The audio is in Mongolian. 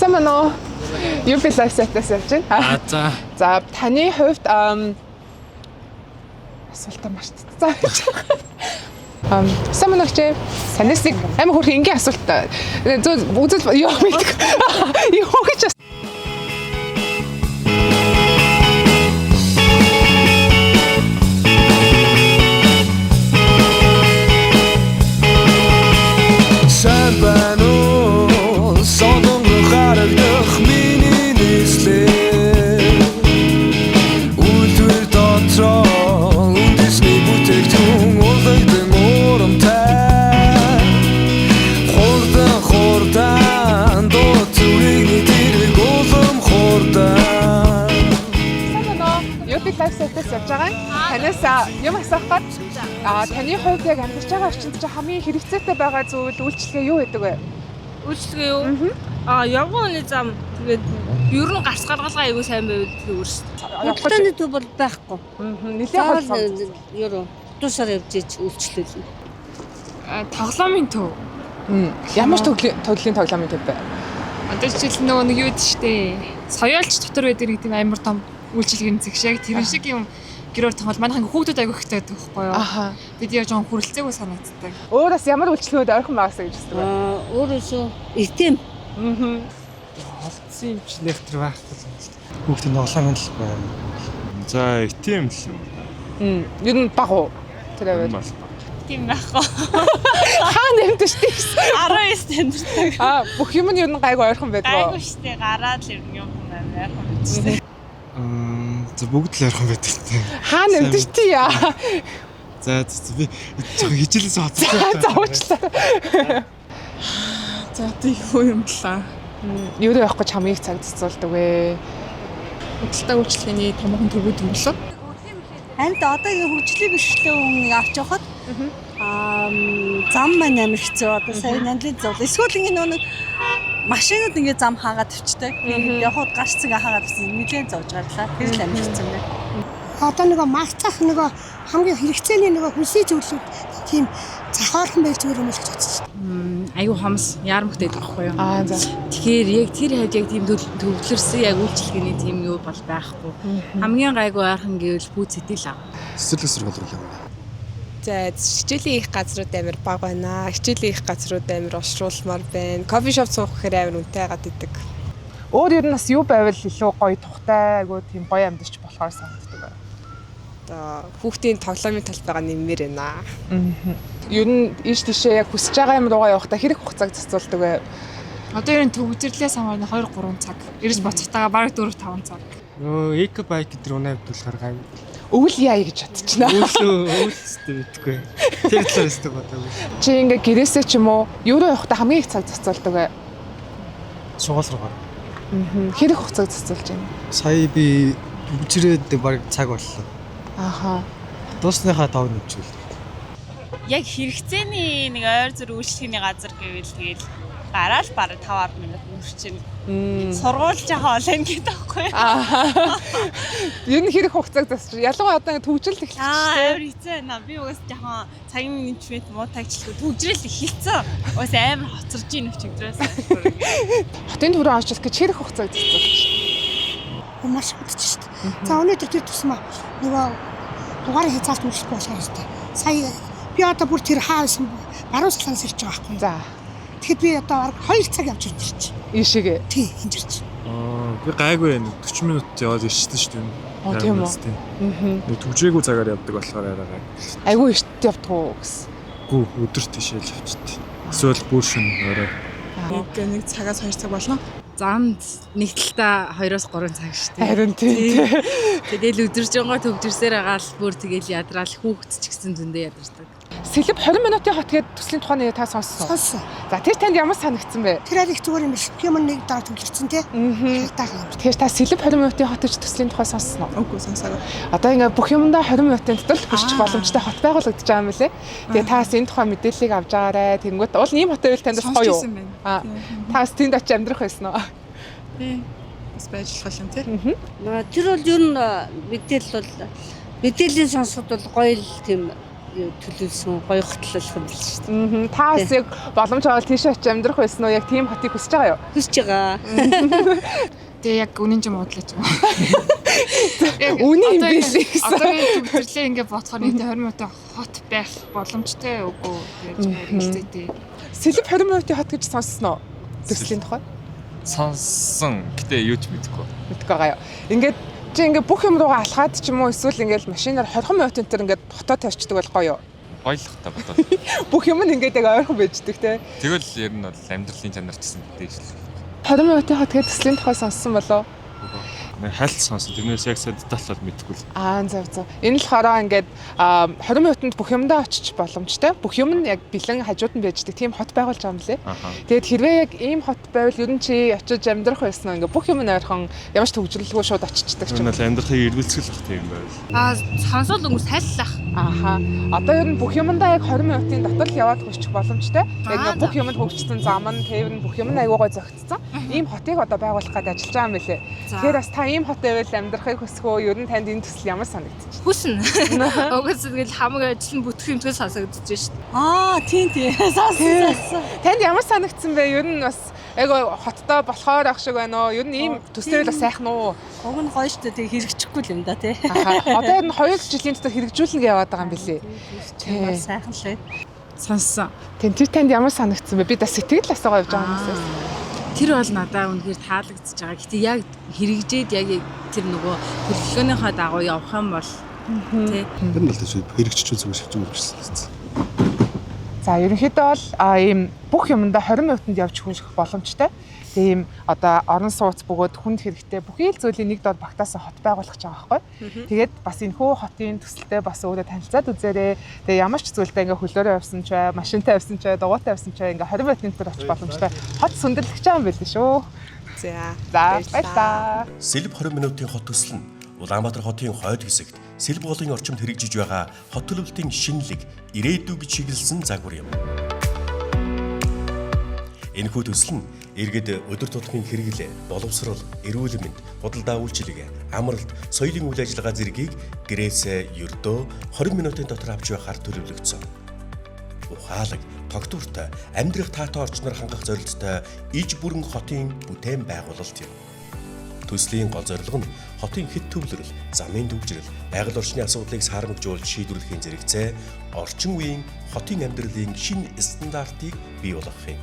Сайн байна уу? UP Life Set-ээс явж байна. За. За таны хувьд асуултаа маш цаа. Сайн байна уу чи? Санаас нэг амар хөрх ингийн асуулт. Үзэл ёо мэдээ. Юу гэж Set-ээс явж байгаа. Танаас юм асуух гээд таны хувьд яг амьдарч байгаа орчинд чи хамгийн хэрэгцээтэй байгаа зүйл үйлчлэгээ юу гэдэг вэ? Үйлчлэгээ юу? Явгооны зам тэгээд ер нь гарц гаргалгаа аягүй сайн байвал зүгээр шүү дээ. Худалдааны төв бол байхгүй. Нилээ хол ер нь тусаар явж ич үйлчлүүлнэ. Тоглоомын төв. Ямар төрлийн тоглоомын төв бэ? Одоо жишээл нөгөө нэг юу гэдэг штэ. Соёолч дотор байдаг гэдэг амар том үйлчлэгийн зэг шиг тэр шиг юм гэрээр тоглол манайхан хүүхдүүд аягүй ихтэй байдаг байхгүй юу? Бид яг жоон хүрэлцээгүй санагддаг. Өөрөөс ямар үйлчлэгүүд ойрхон байгаас гэж үздэг вэ? Өөрөөсөө итэм. Холцсон юм чи лектор байхгүй юм л. Хүүхдийн тоглоомын л байна. За, итэм л юм. Ер нь баг уу? Тэр аваад. Тийм байхгүй. Хаа нэмдэж штий. 19 тандэрдэг. Бүх юм нь ер нь гайгүй ойрхон байдаг уу? Гайгүй штий гараад л юм байна. Ойрхон бичтэй. За бүгд л ойрхон байдаг тийм. Хаа нэмдэж тий яа. За би хичээлээс хоцсон. За уучлаа. За одоо юу юм блаа. Юу явах гэж хамгийн их цаг зарцуулдаг вэ? Худалдаа үйлчлэгээний томоохон төвүүд юм болоо. Энд одоо энэ хөгжлийн бэрхшээлтэй хүн авч явахад зам маань амар хэцүү. Одоо сая нандлын зов. Эсвэл ингэ нэг машинууд ингэ зам хаагаад тавьчдаг. Явахад гарц цэг хаагаад тавьсан. Нилээн зовж гарлаа. Тэр л амар хэцүү нэ. Одоо нөгөө магцах нөгөө хамгийн хэрэгцээний нөгөө хүнсний зөвлөлүүд тийм захаархан байж зүгээр юм шиг бодсон шүү дээ. Аюу хомс яармагтай байдаг байхгүй юу? За. Тэгэхээр яг тэр хавьд яг тийм төвлөрсөн яг үйлчлэгээний тийм юу бол байхгүй. Хамгийн гайгүй ойрхон гэвэл бүү зэтэл аа. Цэцэрлэг сургууль руу явна. За хичээлийн их газрууд амар бага байна. Хичээлийн их газрууд амар олшруулмаар байна. Кофе шоп суух гэхээр амар үнэтэй хагаад идэг. Өөр ер нь бас юу байвал илүү гоё тухтай айгуу тийм гоё амьдарч болохоор санагддаг байна. Одоо хүүхдийн тоглоомын талбайгаа нэммээр байна. Ер нь ийш тийшээ яг хүсэж байгаа юм руугаа явахдаа хэрэг хугацааг зарцуулдаг вэ? Одоо ер нь төвөгжрлээс хамаарна 2-3 цаг. Ирж боцохтойгоо бараг 4-5 цаг. Эко байк гэдэг унаа хөдөлгөхөр гайв. Өвөл яа гэж бодчихно. Өвөлстэй мэдгүй. Тэр талаас нь бодоогүй. Чи ингээ гэрээсээ ч юм уу юу руу явахдаа хамгийн их цаг зарцуулдаг вэ? Сургууль руугаа. Хэрэг хугацааг зарцуулж байна. Сая би бүжрээд баг цаг боллоо. Дуусныхаа тав нэвчүүл. Яг хэрэгцээний нэг ойр зүр үйлчлэгээний газар гэвэл тэгэл гараал бараг 5-10 минут мөрчин. Сургууль жахаа олон гэдэг байхгүй юу? Ер нь хэрэг хугацааг зарцуулж. Ялангуяа одоо төвжрэл эхэлчихсэн. Амар хэцүү байна. Би уус жахаа цагийн менежмент муутайчлгүй төвжрэл эхэлсэн. Уус амар хоцорж ийн өчигдрээс. Хотын төв рүү авч ирэх гэж хэрэг хугацааг зарцуулж. Маш хөдөлж шүү дээ. За өнөөдөр тэр тусмаа нөгөө дугаарыг хязгаарт мөрөхгүй болчихсон шүү дээ. Сая би одоо бүр тэр хаасан баруун салханаас ирж байгаа байхгүй. За. Тэгэхэд би одоо 2 цаг явж ирж байна. Ийшээгээ. Тий, энд ирж. Би гайгүй байна. 40 минут яваад ирчихсэн шүү дээ. Тийм үү. Төвжээгүй цагаар явдаг болохоор арай. Айгүй ихт явдаг уу гэсэн. Гүү өдөрт тийшээ л явчихдаг. Эсвэл бүр шин орой. Нэг цагаас 2 цаг болно. Замд нэг талдаа 2-3 цаг шүү дээ. Харин тийм. Тэгэл өдөржингоо төвжирсээр агаал бүр тэгэл ядраал хүүхэд ч гэсэн зөндөө ядардаг. Сэлб 20 минутын хот гээд төслийн тухайны та сонссон. Сонссон. За тэр танд ямар санагдсан бэ? Тэр аль их зүгээр юм биш. Юм нэг дараа төвлөрсөн тий. Тэгэхээр та сэлб 20 минутын хот гэж төслийн тухай сонссон уу? Үгүй сонсоогүй. Одоо ингээ бүх юмдаа 20 минутын дотор хүрчих боломжтой хот байгуулагдаж байгаа юм лээ. Тэгээ та энэ тухай мэдээллийг авч байгаарэ. Тэнгүүт уул ийм хот байвал танд гоё юу? Та бас тэнд очиж амьдрах байсан уу? Тий. Бас байж болох юм тий. Тэр бол ер нь мэдээллийн сонсоход бол гоё л тийм төлөвлөсөн гоё хөтлөх юм л шүү дээ. Та бас яг боломж аваад тийш очиж амьдрах байсан уу? Яг тийм хотыг хүсэж байгаа юу? Хүсэж байгаа. Тэгээ яг үнэн ч муудлаач юм. Үнэн юм биш гэсэн. Одоо төвлөрлээ ингээд бодохоор нэг 20 минутын хот байх боломжтой үгүй гэж хэлдэг. Сэлб 20 минутын хот гэж сонссноо? Төслийн тухай? Сонссон. Гэтэ юу ч мэдэхгүй. Мэдгүй байгаа юу. Ингээд чи ингээд бүх юм руугаа алхаад ч юм уу эсвэл ингээд машинаар 20 минутын тэр ингээд хотод тавьчихдаг бол гоё юу? Баялахтай бодоод. Бүх юм нь ингээд яг ойрхон байждаг те. Тэгэл ер нь бол амьдралын чанар ч гэсэн дээшлээ. 20 минутын хот гэдэг төслийн тухай сонссон болоо? Хальт сонсон. Тэрнээс яг сайн деталь бол мэдэхгүй л. Зөв. Энэ л хороо ингээд 20 минутанд бүх юмдаа очиж боломжтой. Бүх юм нь яг бэлэн хажууд нь байждаг. Тийм хот байгуулж байгаа юм лээ. Тэгээд хэрвээ яг ийм хот байвал ер нь чи очиж амьдрах байсан уу? Ингээд бүх юм нь ойрхон ямар ч төвжирлгүй шууд очичдаг ч юм. Энэ л амьдрахыг эргүүлцгэл бах тийм байвал. Сонсол өнгөс хайллах. Одоо ер нь бүх юмдаа яг 20 минутын дотор л яваад хүрчих боломжтой. Яг бүх юмд хөгжсөн зам нь тээвэр нь бүх юм нь аюугай зөгцсөн. Ийм хотыг одоо байгуулах гэдэг ажиллаж байгаа юм лээ. Тэгэхээр бас та ийм хот байвал амьдрахыг хүсэхөө ер нь танд энэ төсөл ямар санагдчих? Хүснэ. Угаас тэгэл хамаг ажил нь бүтэх юм тэгэл сонсогдож Тийм. шít. Сонссон. Танд ямар санагдсан бэ? Ер нь бас яг хоттой болохоор ах шиг байна уу? Ер нь ийм төслөл бас сайхан уу? Уг нь гоё шүү дээ. Хэрэгжихгүй л юм да тий. Одоо ер нь 2 жилийн дотор хэрэгжүүлнэ гэж яваад байгаа юм билий. Тийм сайхан л ээ. Сонссон. Тэр танд ямар санагдсан бэ? Би да сэтгэл асуугаа явж байгаа юмсаас. Тэр бол надад үнэхээр таалагдчихж байгаа. Гэтэ яг хэрэгжээд яг тэр нөгөө төлөвлөгөөнийхөө дагуу явах юм бол тий. Тэр нь л тийм хэрэгжиж үзэх шиг юм байна. За ерөнхийдөө бол ийм бүх юмдаа 20 минутанд явж хүрэх боломжтой. Тэгээ ийм одоо орон сууц бөгөөд хүнд хэрэгтэй бүхий л зүйлийн нэг дор багтаасан хот байгуулах гэж байгаа байхгүй. Тэгээд бас энэ хүү хотын төсөлтэй бас өөрөө танилцаад үзээрэй. Тэгээ ямар ч зүйлдээ ингээ хөлөөрөө явсан ч бай, машинтай явсан ч бай, дугуйтай явсан ч бай ингээ 20 минутын дотор очих боломжтой. Хот сүндэрлэгч байгаа юм байл шүү. За баярлалаа. Сэлб 20 минутын хот төсөл нь Улаанбаатар хотын хойд хэсэгт Сэлб голын орчимд хэрэгжиж байгаа хот төлөвлөлтийн шинэлэг ирээдүйг чиглэсэн загвар юм. Энэхүү төсөл нь иргэд өдөр тутмын хэрэглээ, боловсрол, эрүүл мэнд, худалдаа үйлчилгээ, амралт, соёлын үйл ажиллагаа зэргийг гэрээсээ ердөө 20 минутын дотор авч явахаар төлөвлөгдсөн. Ухаалаг, тогтвортой, амьдрах таатай орчноор хангах зорилттой иж бүрэн хотын бүтээн байгуулалт юм. Төслийн гол зорилго нь хотын хэт төвлөрөл, замын төвжирэл, байгаль орчны асуудлыг саарамжуулж шийдвэрлэхийн зэрэгцээ орчин үеийн хотын амьдралын шинэ стандартыг бий болгох юм.